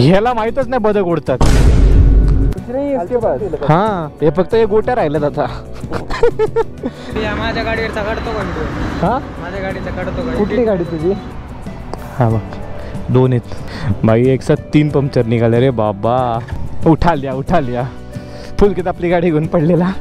ह्याला माहीतच नाही बदक उडतात. हा हे फक्त हे गोट्या राहिल्यात आता. माझ्या गाडीवरचा काढतो का? हा माझ्या गाडीचा काढतो का? कुठली गाडी तुझी? हा बघ 2 आहेत बाई, एक साथ 3 पंक्चर निघाले रे बाबा. उठा लिया फुलकीत आपली गाडी घेऊन पडलेला.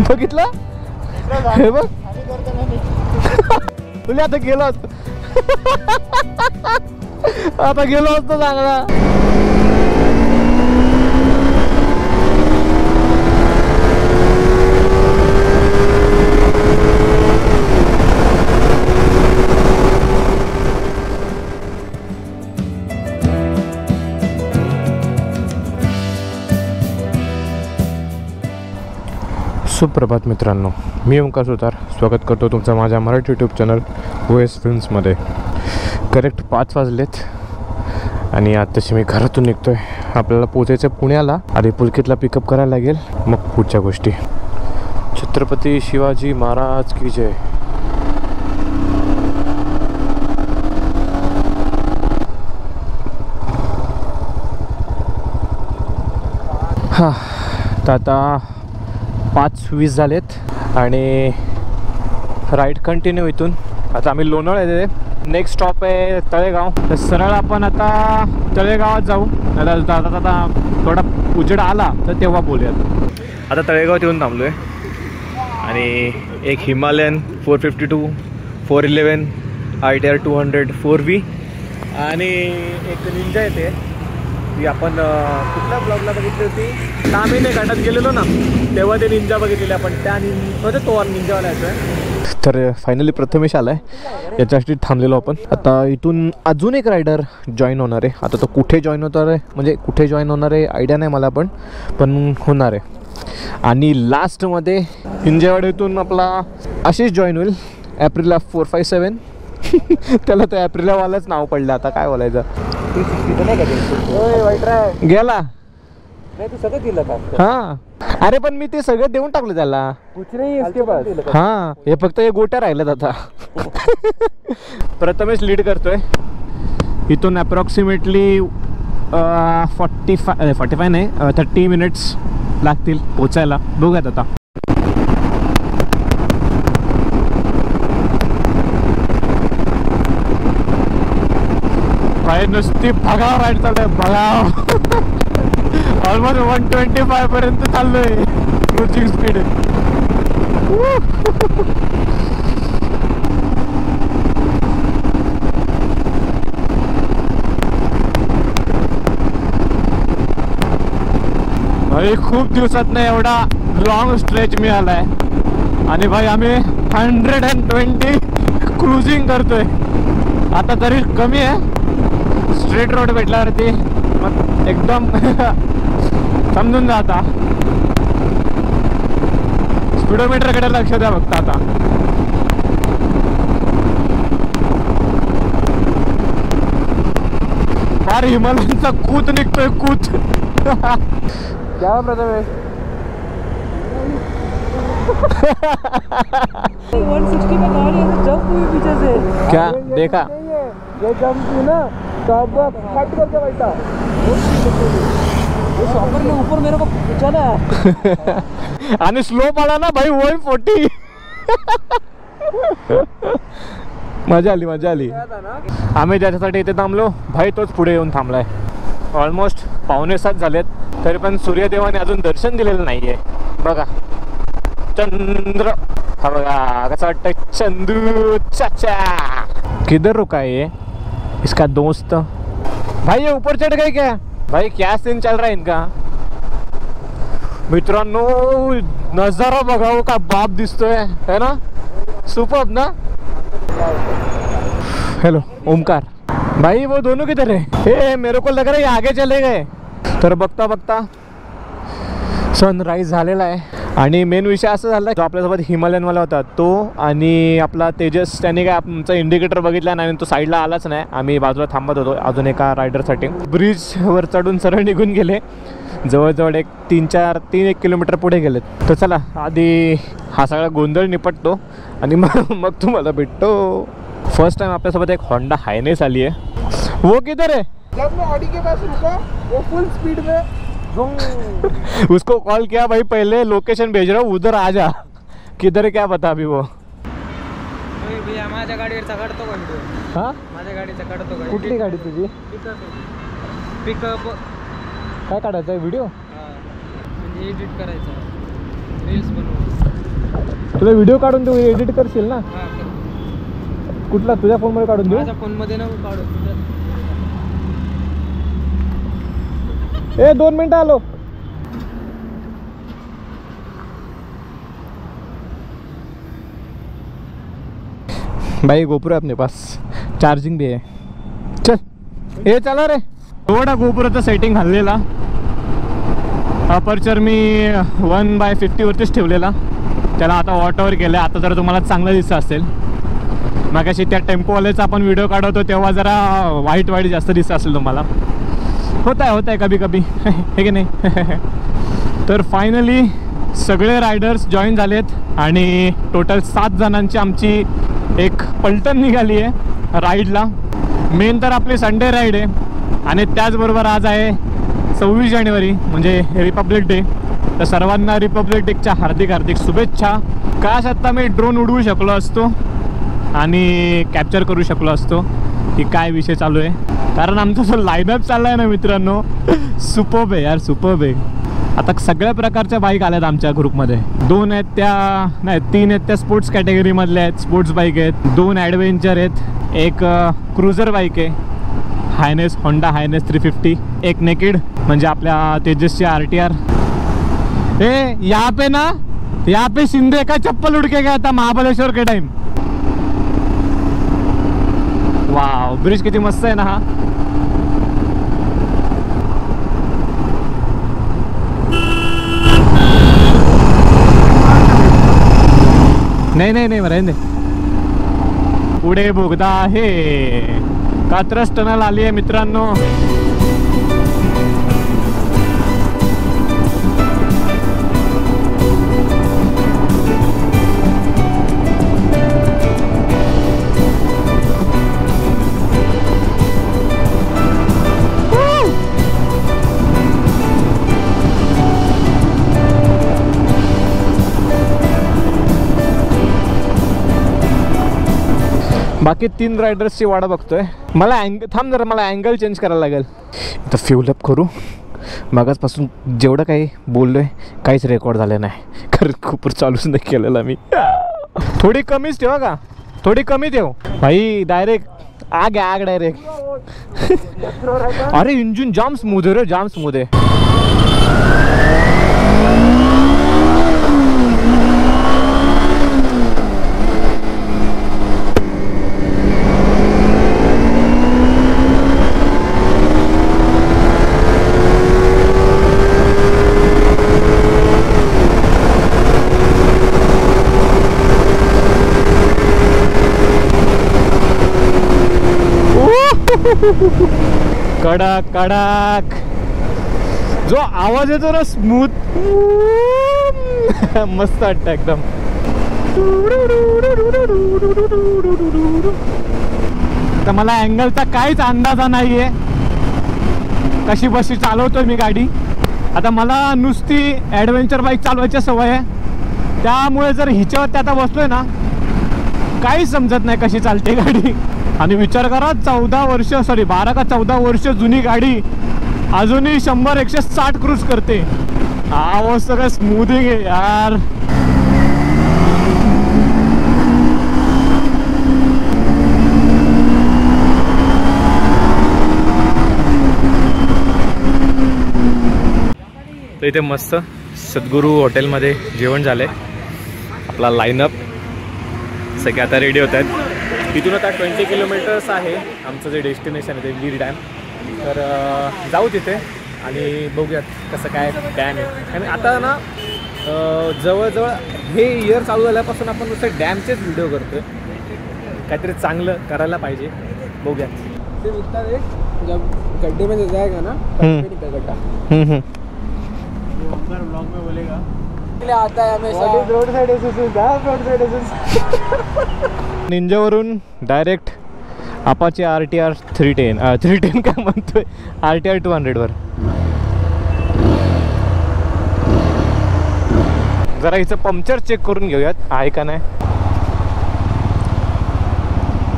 बघितलं हे बघ तुला आता गेलो असतो चांगला. सुप्रभात मित्रांनो, मी ओंकार सुतार स्वागत करतो तुमचं माझ्या मराठी यूट्यूब चॅनल OS फिल्म्समध्ये. करेक्ट 5 वाजलेत आणि आताशी मी घरातून निघतो आहे. आपल्याला पोचायचं पुण्याला. आधी पुलकीतला पिकअप करायला लागेल, मग पुढच्या गोष्टी. छत्रपती शिवाजी महाराज की जय. हां तर आता 5:20 झालेत आणि राईड कंटिन्यू इथून. आता आम्ही लोणावळा येते. नेक्स्ट स्टॉप आहे तळेगाव. तर सरळ आपण आता तळेगावात जाऊ. आता थोडा उजेड आला तर तेव्हा बोलूयात. आता तळेगावात येऊन थांबलो आहे आणि एक हिमालयन 452 411 ITR 200 4V आणि एक निंजा येते. ती आपण कुठल्या ब्लॉगला बघितली होती, 6 महिने घाटात गेलेलो ना तेव्हा ते निंजा बघितलेले आपण. त्या तो निंजावाला आहे. तर फायनली प्रथमेश आला आहे, याच्यासाठी थांबलेलो आपण. आता इथून अजून एक रायडर जॉईन होणार आहे. आता तो कुठे जॉईन होणार आहे म्हणजे कुठे जॉईन होणार आहे आयडिया नाही मला, पण होणार आहे. आणि लास्टमध्ये हिंजेवाडीतून आपला आशिष जॉईन होईल. एप्रिला 457 त्याला तर एप्रिलावालाच नाव पडलं, आता काय बोलायचं. गेला तू सगळं दिलं का? हा अरे पण मी ते सगळं देऊन टाकलं त्याला. हा हे फक्त हे गोट्या राहिल्यात आता. प्रथमेश लीड करतोय. इथून अप्रॉक्सिमेटली 45 नाही 30 मिनिट्स लागतील पोचायला. बघूयात आता. भाई नुसती भगाव राईड चालू भगाव. ऑलमोस्ट 125 पर्यंत चाललोय क्रूजिंग स्पीड. भाई खूप दिवसात नाही एवढा लॉंग स्ट्रेच मिळालाय आणि भाई आम्ही 120 क्रूजिंग करतोय. आता तरी कमी आहे. स्ट्रेट रोड भेटल्यावरती मग एकदम समजून जा. आता स्पीडोमीटरकडे लक्ष द्या फक्त. आता फार हिमालयांचा कूत निघतोय कूत. क्या प्रथमेश 160 में गाड़ी ऐसे जंप हुई पीछे से. क्या देखा ये जंप हुई ना तब फट करके बैठा. वो शॉपर ने ऊपर मेरे को चला आणि स्लोप आला ना भाई 140. मजा आली. आम्ही ज्याच्यासाठी इथे थांबलो भाई तोच पुढे येऊन थांबलाय. ऑलमोस्ट 6:45 झालेत तरी पण सूर्यदेवाने अजून दर्शन दिलेलं नाहीये. बघा चंद्र, हा बघा कसा वाटतं. चंदू चाचा किधर रुका है इसका दोस्त. भाई ये ऊपर चढ़ गए क्या? भाई क्या सीन चल रहा है इनका. मित्रांनो नजारा बघाओ का बाप दिसतोय है ना. सुपर्ब ना. हेलो ओमकार भाई वो दोनों किधर है? हे मेरे को लग रहा है ये आगे चले गए. तर बघता बघता सनराईज झालेला आहे आणि मेन विषय असं झाला जो आपल्यासोबत हिमालयनवाला होता तो आणि आपला तेजस त्याने काय आमचा इंडिकेटर बघितला नाही आणि तो साईडला आलाच नाही. आम्ही बाजूला थांबत होतो अजून एका रायडरसाठी. ब्रिजवर चढून सरळ निघून गेले. जवळजवळ एक 3-1 किलोमीटर पुढे गेलेत. तर चला आधी हा सगळा गोंधळ निपटतो आणि मग तुम्हाला भेटतो. फर्स्ट टाइम आपल्यासोबत एक होंडा हायनेस आली आहे. वो किधर है? जब मैं ऑडी के पास रुका वो फुल स्पीड में उसको कॉल किया, भाई पहले लोकेशन भेज रहा हूँ, उधर आ जा. किधर है क्या पता अभी वो. भैया माझ्या गाडीवरचा काढतो का व्हिडिओ? हा, माझ्या गाडीचा काढतो का? कुठली गाडी तुझी? पिकअप. काय काढायचा आहे व्हिडिओ? म्हणजे एडिट करायचा, रील्स बनवू. तुला व्हिडिओ काढून देऊ, एडिट करशील ना? हां, कुठला तुझ्या फोन मध्ये काढून देऊ? माझ्या फोन मध्ये ना काढू. ए 2 मिनिटं आलो. भाई गोपुर है अपने पास, चार्जिंग भी है. चल हे चला रे. थोडा गोपुराचं सेटिंग हल्लेला. अपर्चर मी 1/50 वरतीच ठेवलेला, त्याला आता वॉटवर केलं. आता जरा तुम्हाला चांगलं दिसत असेल. मगाशी त्या टेम्पोवाल्याचा आपण व्हिडिओ काढवतो तेव्हा जरा वाईट जास्त दिसत असेल तुम्हाला. होता है कभी कभी है की नाही. तर फायनली सगळे रायडर्स जॉईन झालेत आणि टोटल 7 जणांची आमची एक पलटण निघाली आहे राईडला. मेन तर आपली संडे राईड आहे आणि त्याचबरोबर आज आहे 26 जानेवारी म्हणजे रिपब्लिक डे. तर सर्वांना रिपब्लिक डेच्या हार्दिक शुभेच्छा. काश आता मी ड्रोन उडवू शकलो असतो आणि कॅप्चर करू शकलो असतो की काय विषय चालू आहे. कारण आमचा जो लाईनअप चालला आहे ना मित्रांनो, सुपर्ब आहे यार, सुपर्ब आहे. आता सगळ्या प्रकारच्या बाईक आल्यात आमच्या ग्रुपमध्ये. 2 आहेत त्या, नाही 3 आहेत त्या स्पोर्ट्स कॅटेगरीमधल्या आहेत, स्पोर्ट्स बाईक आहेत. 2 ॲडव्हेंचर आहेत, एक क्रुझर बाईक आहे हायनेस, होंडा हायनेस 350, एक नेकेड म्हणजे आपल्या तेजसची RTR. यहाँ पे ना, यहाँ पे शिंदे का चप्पल उड़ के गया था महाबलेश्वर के टाइम. वाव, ब्रिज किती मस्त आहे ना हा. नहीं रहने दे. पुढे बोगदा आहे, कात्रज टनल आली आहे मित्रांनो. बाकी 3 रायडर्सची वाडा बघतोय. मला थांब जरा, मला अँगल चेंज करायला लागेल. इथं फ्यूल अप करू. मागासपासून जेवढं काही बोललोय काहीच रेकॉर्ड झालं नाही, कारण खूप चालूच नाही केलेला मी. थोडी कमीच ठेवा का, थोडी कमी ठेव भाई. डायरेक्ट आग डायरेक्ट. अरे इंजिन जाम स्मूथ आहे रे, जाम स्मूथ आहे. कडक कडक जो आवाज येतो ना, स्मूथ, मस्त वाटतं एकदम. तर मला अँगलचा काहीच अंदाजा नाहीये, कशी बशी चालवतोय मी गाडी. आता मला नुसती ॲडव्हेंचर बाईक चालवायची सवय आहे, त्यामुळे जर हिच्यावरती आता बसलोय ना काहीच समजत नाही कशी चालते गाडी. आणि विचार करा 12 का 14 वर्ष जुनी गाडी अजूनही 100-160 क्रूज करते. आवाज सगळं स्मूथिंग आहे यार. तर इथे मस्त सद्गुरू हॉटेलमध्ये जेवण झालंय. आपला लाईनअप सगळे आता रेडी होत आहेत. तिथून आता 20 किलोमीटर्स आहे आमचं जे डेस्टिनेशन आहे ते वीर डॅम. तर जाऊ तिथे आणि बघूयात कसं काय डॅम आहे. आणि आता ना जवळजवळ हे इयर चालू झाल्यापासून आपण नुसतं डॅमचेच व्हिडिओ करतोय. काहीतरी चांगलं करायला पाहिजे, बघूयात. ते विकतात एक, जब गड्ढे में जाएगा ना गड्ढा ब्लॉग में बोलेगा आता है हमेशा रोड साइड एसएस. निंजावरून डायरेक्ट अपाचे RTR 310 310 काय म्हणतोय, RTR 200वर. जरा हिचं पंक्चर चेक करून घेऊयात, आहे का नाही.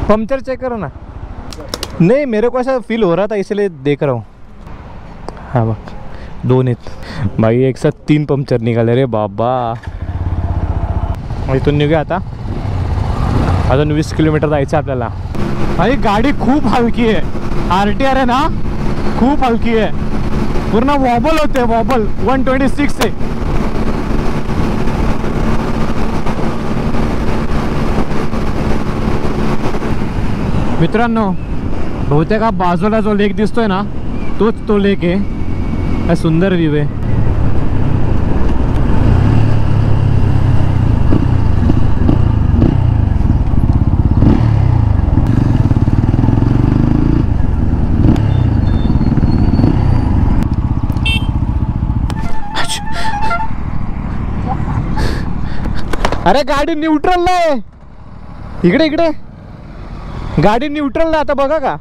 पंक्चर चेक करो ना. नहीं मेरे को ऐसा फील हो रहा था इसलिए देख रहा हूँ. हाँ बघ 2 आहेत भाई, एक साथ 3 पंक्चर निघाले रे बाबा. इथून निघूया आता. अजून 20 किलोमीटर जायचं आपल्याला. भाई गाडी खूप हलकी आहे. RTR आहे ना, खूप हलकी आहे. पूर्ण वॉबल होते, वॉबल. 126 आहे. मित्रांनो, बहुतेक हा बाजूला जो लेक दिसतोय ना, तोच तो लेक आहे. काय सुंदर व्ह्यू आहे. अरे गाडी न्यूट्रल आहे. इकडे इकडे गाडी न्यूट्रल आहे आता, बघा का.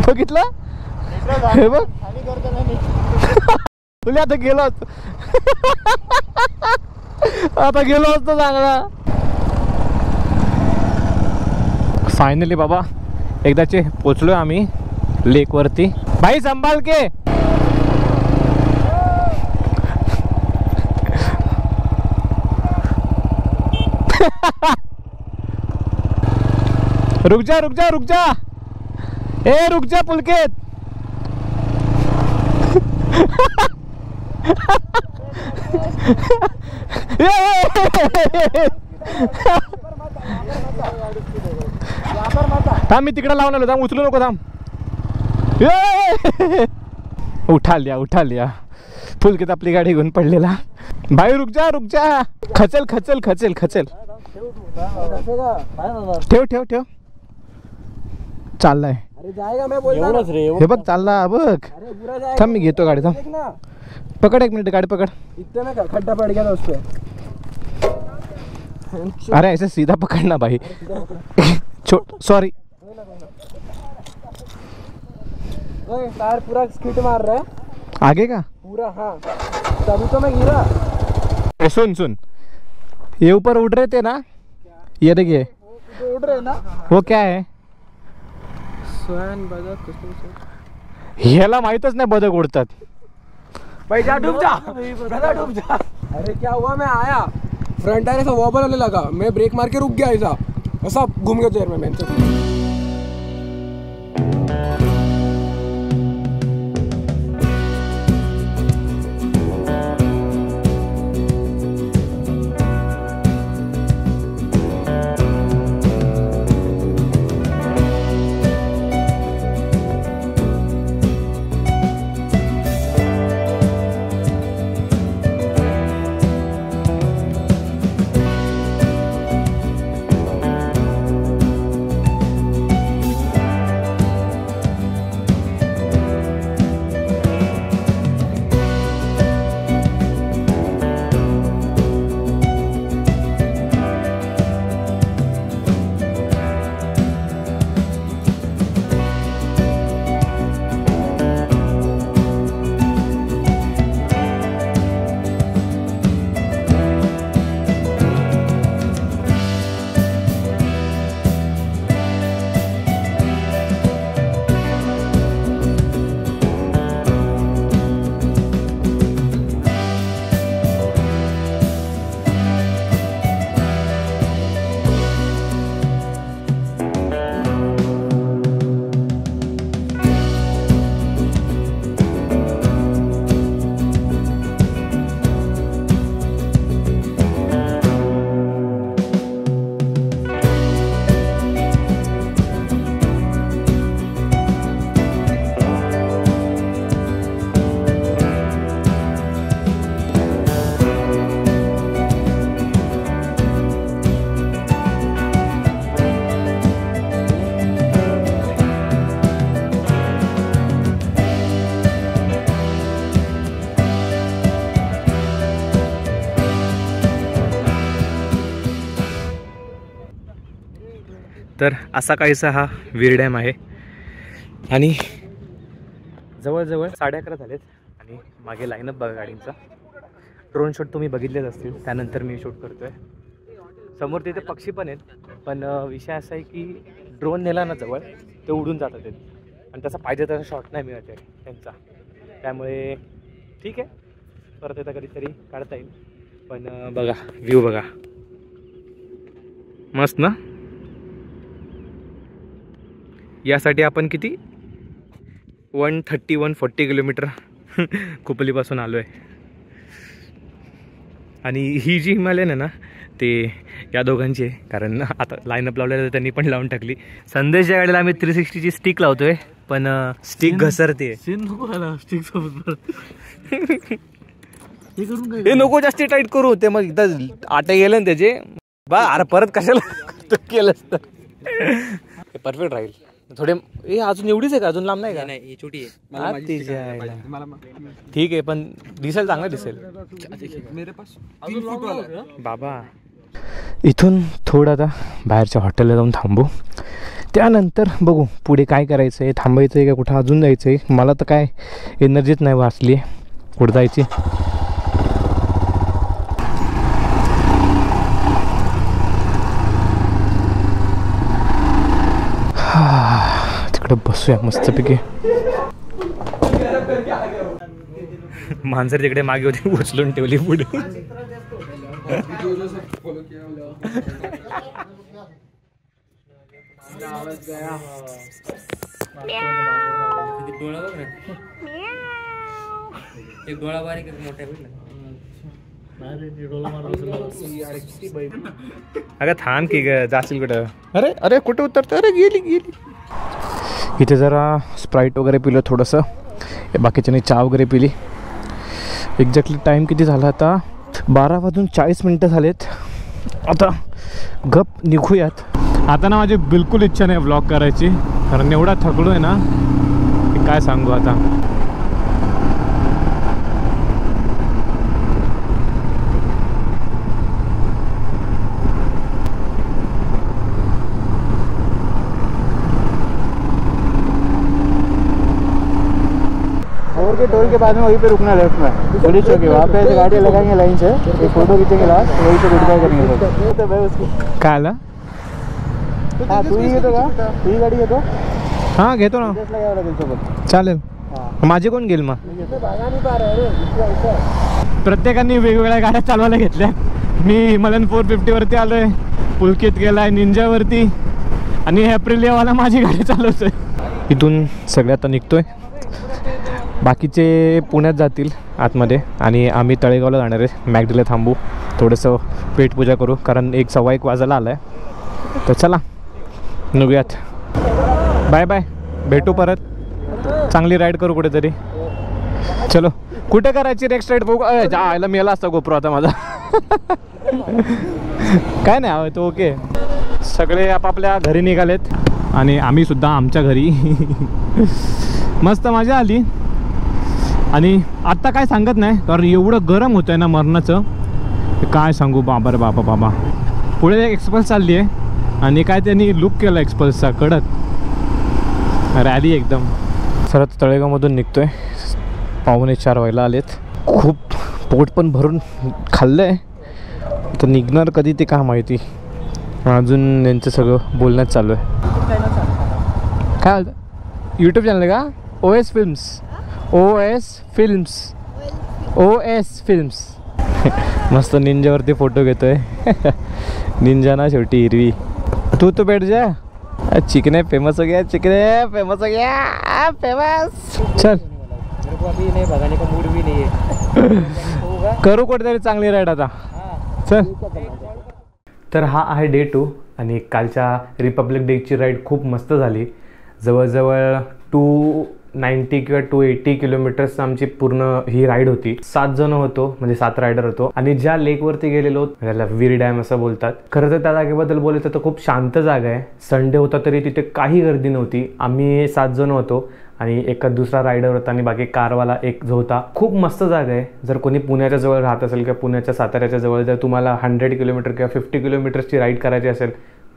बघितलं हे बघ. तुला आता गेलो असतो, आता गेलो असतो चांगला. फायनली बाबा एकदाचे पोचलोय आम्ही लेक वरती. भाई संभाल के. रुक जा रुक जा रुक जा, ए रुक जा पुलकेत. थांब, मी तिकडे लावून आलो. थांब, उचलू नको. थांब. उठा लिया पुलकेत आपली गाडी घेऊन पडलेला. भाई रुक जा रुक जा. खचल खचल खचल खचल. ठेव ठेव ठेव. चाललाय. अरे जाएगा मैं बोलता ना. हे बघ चालला बघ. अरे बुरा जाएगा. थांब, मी घेतो गाडी. थांब, देख ना, पकड 1 मिनिट, गाडी पकड. इतने में खड्डा पड़ गया था उस पे. अरे ऐसे सीधा पकड़ना भाई. सॉरी. टायर पूरा स्किट मार रहा है आगे का पूरा. हाँ तभी तो मैं गिरा. सुन सुन, ये ऊपर उड़ रहे थे ना, ये देखिए जो उड़ रहे ना, वो क्या है. स्वयं बदक कुछ तो. ह्याला माहितच नाही बदक उडतात. भाई जा डूब जा, डूब जा. अरे क्या हुआ, मैं आया फ्रंट टायर ऐसा वॉबल होने लगा, मैं ब्रेक मार के रुक गया. ऐसा घूम गया देर में. मैं तर असा काहीसा हा वीर डॅम आहे आणि जवळजवळ 11:30 झालेत आणि मागे लाईनअप बघा गाडींचा. ड्रोन शूट तुम्ही बघितलेच असतील, त्यानंतर मी शूट करतोय. समोर तिथे पक्षी पण आहेत, पण विषय असा आहे की ड्रोन नेला ना जवळ ते उडून जातात ते आणि तसा पाहिजे तसा शॉट नाही मिळत आहे त्यांचा. त्यामुळे ठीक आहे, परत येता कधीतरी काढता येईल. पण बघा व्ह्यू बघा, मस्त ना. यासाठी आपण किती 130-140 किलोमीटर कुपलीपासून आलो आहे. आणि ही जी हिमालयन आहे ना ते या दोघांची आहे, कारण आता लाईनअप लावलेलं तर त्यांनी पण लावून टाकली. संदेशच्या गाडीला आम्ही 360ची स्टिक लावतोय, पण स्टिक घसरते. हे नको जास्ती टाईट करू, ते मग एकदा आटे गेले ना त्याचे बा. अरे परत कशाला केलं असतं. परफेक्ट राहील. थोडे हे अजून एवढीच आहे का, अजून लांब नाही का? नाही, छोटी आहे. ठीक आहे, पण दिसेल, चांगलं दिसेल बाबा. इथून थोडं आता बाहेरच्या हॉटेलला जाऊन थांबू, त्यानंतर बघू पुढे काय करायचं आहे. थांबायचं आहे का कुठं अजून जायचं आहे? मला तर काय एनर्जीच नाही वाचली आहे कुठं जायची. तिकडे बसूया मस्तपैकी. मांजर तिकडे मागे होती, उचलून ठेवली पुढे. एक डोळा बारीक मोठा अगं थांब की ग, जाशील कुठं? अरे अरे कुठे उतरतं? अरे गेली गेली. इथे जरा स्प्राईट वगैरे पिलं थोडंसं, बाकीच्याने चहा वगैरे पिली. एक्झॅक्टली टाईम किती झाला आता? 12:40 झालेत. आता गप निघूयात. आता ना माझी बिलकुल इच्छा नाही व्लॉग करायची, कारण एवढा थकलो आहे ना की काय सांगू आता. के टोल के बाद में वहीं पे रुकना लेफ्ट में पुलिस चौकी, वहाँ पे ऐसे गाड़ी लगाएंगे लाइन से, एक फोटो खींचेंगे लास्ट, वहीं पे गुड बाय करेंगे सब. तो भाई उसकी काय आला? हाँ तू ही घेतो का? तू ही गाडी घेतो? हां घेतो ना, घ्यावं लागेल सोबत. चालेल. माझी कोण घेईल मग? प्रत्येकाने वेगवेगळ्या गाड्या चालवायला घेतल्या. मी हिमालयन 450 वरती आलोय, पुलकित गेलाय निंजावरती, आणि एप्रिलियावाला माझी गाडी चालवतोय. इथून सगळे आता निघतोय, बाकीचे पुण्यात जातील आतमध्ये, आणि आम्ही तळेगावला जाणार आहे. मॅगडीला थांबू, थोडंसं पेटपूजा करू, कारण 1:15 वाजायला आला आहे. तर चला निघूयात. बाय बाय, भेटू परत. चांगली राईड करू कुठेतरी. चलो, कुठे करायची नेक्स्ट राईड बघू. जायला मेला असता गोप्रो आता माझा. काय नाही हवं तो ओके. सगळे आपापल्या घरी निघालेत आणि आम्ही सुद्धा आमच्या घरी. मस्त मजा आली. आणि आत्ता काय सांगत नाही, कारण एवढं गरम होतं आहे ना मरणाचं, काय सांगू बाबा रे बाबा बाबा. पुढे एक एक्सपल्स चालली आहे आणि काय त्यांनी लुक केला एक्सपल्सचा, कडक रॅली एकदम. सरत तळेगावमधून निघतोय, 3:45 व्हायला आलेत. खूप पोट पण भरून खाल्लं आहे, तर निघणार कधी ते काय माहिती. अजून यांचं सगळं बोलण्यात चालू आहे. काय यूट्यूब चॅनल आहे का? OS films. मस्त निंजावरती फोटो घेतोय. निंजा ना शेवटी हिरवी. तू तो बैठ जा. चिकने फेमस हो गया, फेमस. चल अभी नहीं भगाने का मूड भी नहीं है. करू कुठेतरी चांगली राईड आता. चल. तर हा आहे डे 2 आणि कालच्या रिपब्लिक डेची राईड खूप मस्त झाली. जवळजवळ 290 किंवा 280 किलोमीटर्स आमची पूर्ण ही राईड होती. 7 जण होतो, म्हणजे 7 रायडर होतो. आणि ज्या लेकवरती गेलेलो त्याला वीर डॅम असं बोलतात. खरं तर त्या जागेबद्दल बोलायचं तर खूप शांत जागा आहे. संडे होता तरी तिथे काही गर्दी नव्हती. आम्ही 7 जण होतो आणि एका दुसरा रायडर होता आणि बाकी कारवाला एक जो होता. खूप मस्त जागा आहे. जर कोणी पुण्याच्या जवळ राहत असेल किंवा पुण्याच्या साताऱ्याच्या जवळ जर तुम्हाला 100 किलोमीटर किंवा 50 किलोमीटर्सची राईड करायची असेल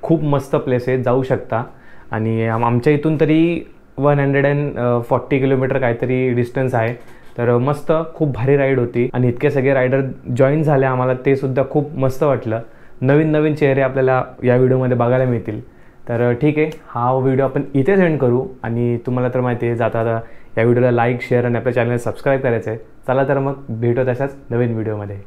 खूप मस्त प्लेस आहे, जाऊ शकता. आणि आमच्या इथून तरी 140 किलोमीटर काहीतरी डिस्टन्स आहे. तर मस्त खूप भारी राईड होती आणि इतके सगळे रायडर जॉईन झाले आम्हाला, ते सुद्धा खूप मस्त वाटलं. नवीन नवीन चेहरे आपल्याला या व्हिडिओमध्ये बघायला मिळतील. तर ठीक आहे, हा व्हिडिओ आपण इथेच एंड करू. आणि तुम्हाला तर माहिती आहे, जाता या व्हिडिओला लाईक, शेअर आणि आपल्या चॅनलला सबस्क्राईब करायचं आहे. चला तर मग भेटू तशाच नवीन व्हिडिओमध्ये.